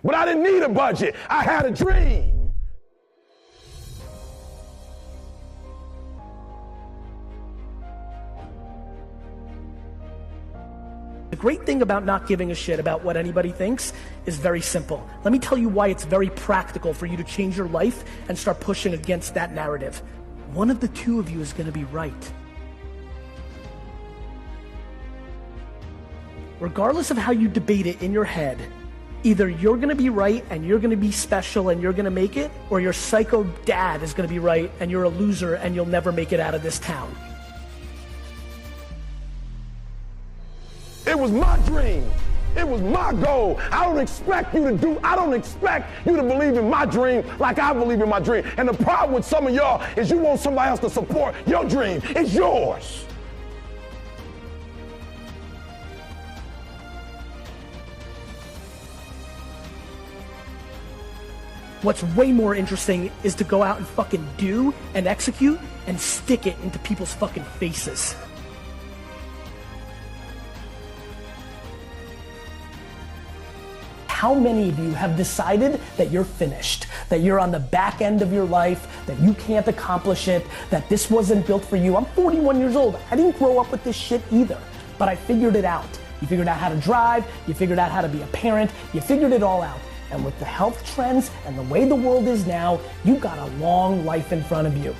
But I didn't need a budget. I had a dream. The great thing about not giving a shit about what anybody thinks is very simple. Let me tell you why it's very practical for you to change your life and start pushing against that narrative. One of the two of you is going to be right. Regardless of how you debate it in your head, either you're going to be right and you're going to be special and you're going to make it, or your psycho dad is going to be right and you're a loser and you'll never make it out of this town. It was my dream. It was my goal. I don't expect you to believe in my dream like I believe in my dream. And the problem with some of y'all is you want somebody else to support your dream. It's yours. What's way more interesting is to go out and fucking do and execute and stick it into people's fucking faces. How many of you have decided that you're finished, that you're on the back end of your life, that you can't accomplish it, that this wasn't built for you? I'm 41 years old. I didn't grow up with this shit either, but I figured it out. You figured out how to drive, you figured out how to be a parent, you figured it all out. And with the health trends and the way the world is now, you got a long life in front of you.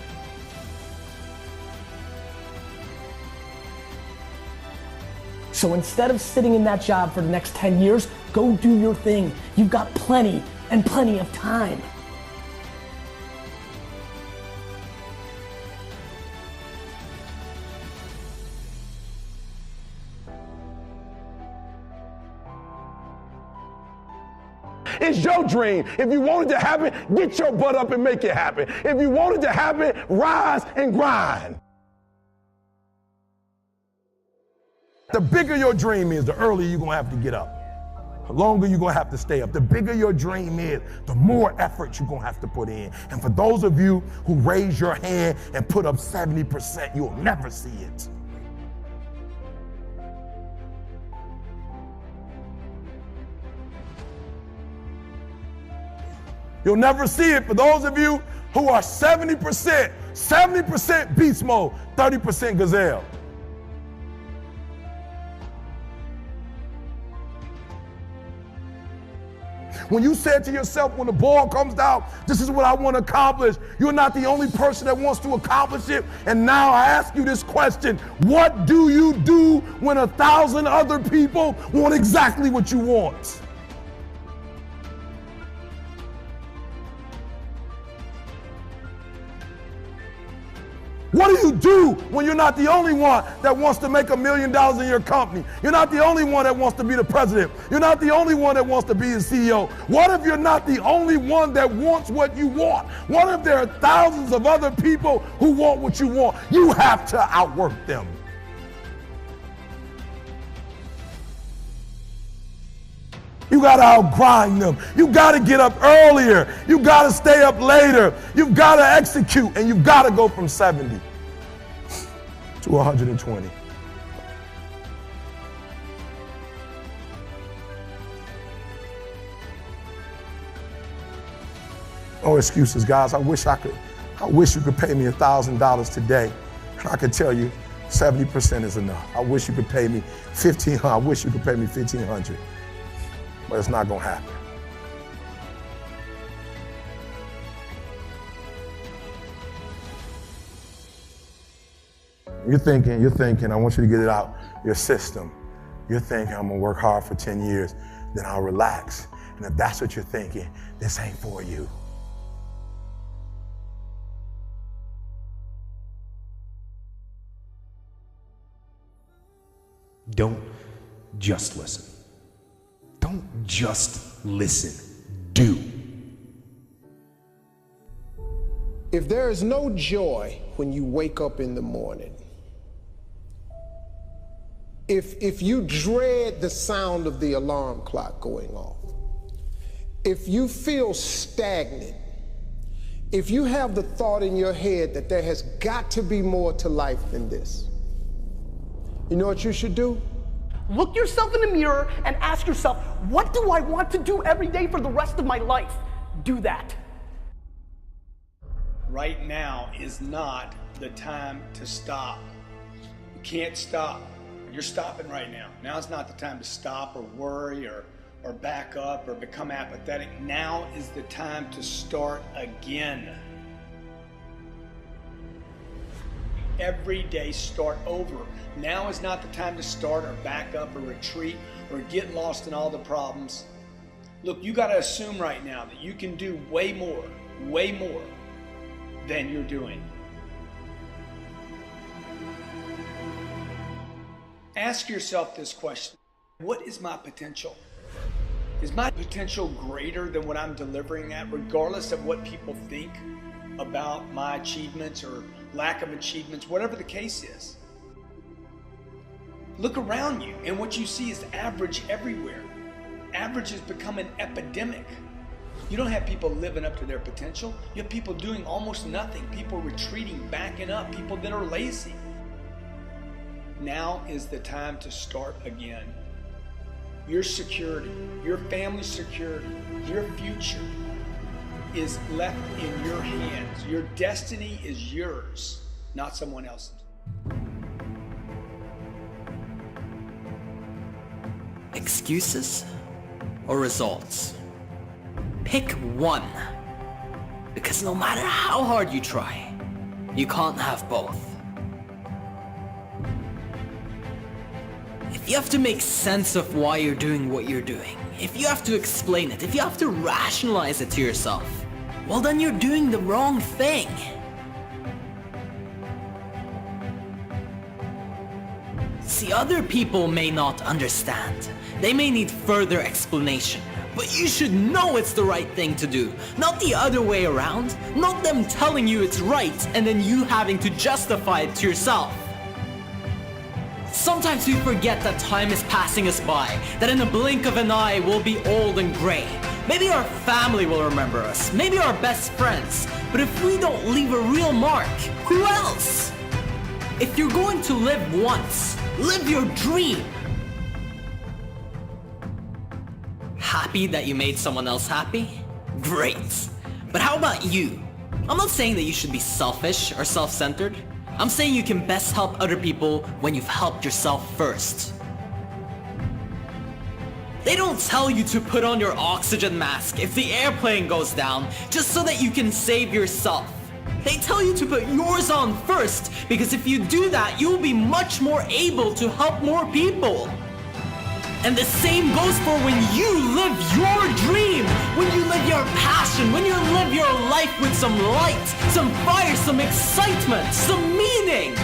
So instead of sitting in that job for the next 10 years, go do your thing. You've got plenty and plenty of time. It's your dream. If you want it to happen, get your butt up and make it happen. If you want it to happen, rise and grind. The bigger your dream is, the earlier you're going to have to get up. The longer you're going to have to stay up. The bigger your dream is, the more effort you're going to have to put in. And for those of you who raise your hand and put up 70%, you'll never see it. You'll never see it. For those of you who are 70% beast mode, 30% gazelle. When you said to yourself, when the ball comes down, this is what I want to accomplish, you're not the only person that wants to accomplish it. And now I ask you this question: what do you do when 1,000 other people want exactly what you want? What do you do when you're not the only one that wants to make $1 million in your company? You're not the only one that wants to be the president. You're not the only one that wants to be the CEO. What if you're not the only one that wants what you want? What if there are thousands of other people who want what you want? You have to outwork them. You gotta outgrind them. You gotta get up earlier. You gotta stay up later. You've gotta execute, and you've gotta go from 70 to 120. No excuses, guys. I wish you could pay me $1,000 today, and I could tell you 70% is enough. I wish you could pay me $1,500. I wish you could pay me $1,500. But it's not going to happen. You're thinking, I want you to get it out your system. You're thinking, I'm going to work hard for 10 years, then I'll relax. And if that's what you're thinking, this ain't for you. Don't just listen. Don't just listen, do. If there is no joy when you wake up in the morning, if you dread the sound of the alarm clock going off, if you feel stagnant, if you have the thought in your head that there has got to be more to life than this, you know what you should do? Look yourself in the mirror and ask yourself, What do I want to do every day for the rest of my life? Do that. Right now is not the time to stop. You can't stop. You're stopping right now. Now's not the time to stop or worry or back up or become apathetic. Now is the time to start again. Every day start over. Now is not the time to start or back up or retreat or get lost in all the problems. Look, you got to assume right now that you can do way more than you're doing. Ask yourself this question: what is my potential? Is my potential greater than what I'm delivering at, regardless of what people think about my achievements or lack of achievements, whatever the case is? Look around you, and what you see is average everywhere. Average has become an epidemic. You don't have people living up to their potential. You have people doing almost nothing, people retreating, backing up, people that are lazy. Now is the time to start again. Your security, your family's security, your future is left in your hands. Your destiny is yours, not someone else's. Excuses or results? Pick one. Because no matter how hard you try, you can't have both. If you have to make sense of why you're doing what you're doing, if you have to explain it, if you have to rationalize it to yourself, well then you're doing the wrong thing. See, other people may not understand. They may need further explanation. But you should know it's the right thing to do, not the other way around. Not them telling you it's right and then you having to justify it to yourself. Sometimes we forget that time is passing us by, that in a blink of an eye we'll be old and gray. Maybe our family will remember us, maybe our best friends, but if we don't leave a real mark, who else? If you're going to live once, live your dream. Happy that you made someone else happy? Great. But how about you? I'm not saying that you should be selfish or self-centered. I'm saying you can best help other people when you've helped yourself first. They don't tell you to put on your oxygen mask if the airplane goes down just so that you can save yourself. They tell you to put yours on first because if you do that, you'll be much more able to help more people. And the same goes for when you live your dream, when you live your passion, when you live your life with some light, some fire, some excitement, some meaning.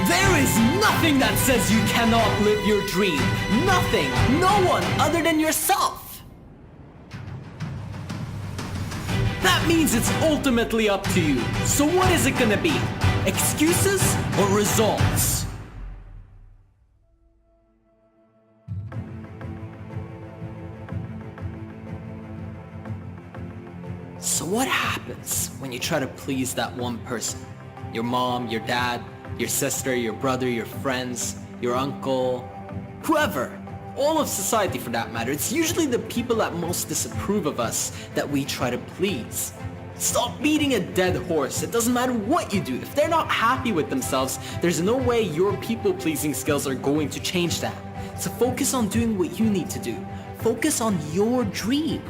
There is nothing that says you cannot live your dream. Nothing, no one other than yourself. That means it's ultimately up to you. So what is it gonna be? Excuses or results? So what happens when you try to please that one person? Your mom, your dad, your sister, your brother, your friends, your uncle, whoever. All of society for that matter. It's usually the people that most disapprove of us that we try to please. Stop beating a dead horse. It doesn't matter what you do. If they're not happy with themselves, there's no way your people-pleasing skills are going to change that. So focus on doing what you need to do. Focus on your dream.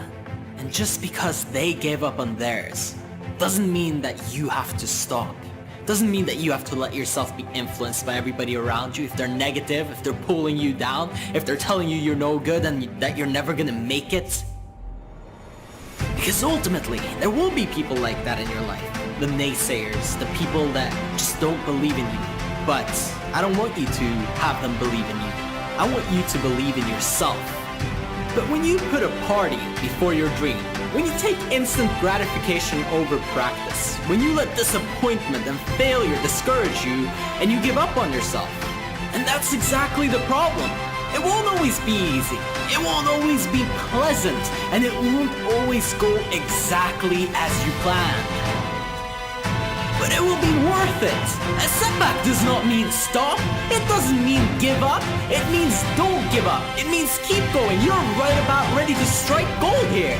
And just because they gave up on theirs doesn't mean that you have to stop. Doesn't mean that you have to let yourself be influenced by everybody around you. If they're negative, if they're pulling you down, if they're telling you you're no good and that you're never gonna make it. Because ultimately, there will be people like that in your life. The naysayers, the people that just don't believe in you. But I don't want you to have them believe in you. I want you to believe in yourself. But when you put a party before your dream, when you take instant gratification over practice, when you let disappointment and failure discourage you, and you give up on yourself, and that's exactly the problem. It won't always be easy, it won't always be pleasant, and it won't always go exactly as you planned. but it will be worth it. A setback does not mean stop. It doesn't mean give up. It means don't give up. It means keep going. You're right about ready to strike gold here.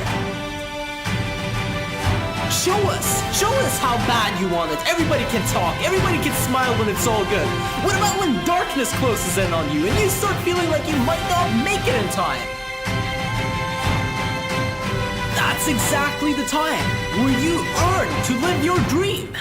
Show us how bad you want it. Everybody can talk, everybody can smile when it's all good. What about when darkness closes in on you and you start feeling like you might not make it in time? That's exactly the time where you earn to live your dream.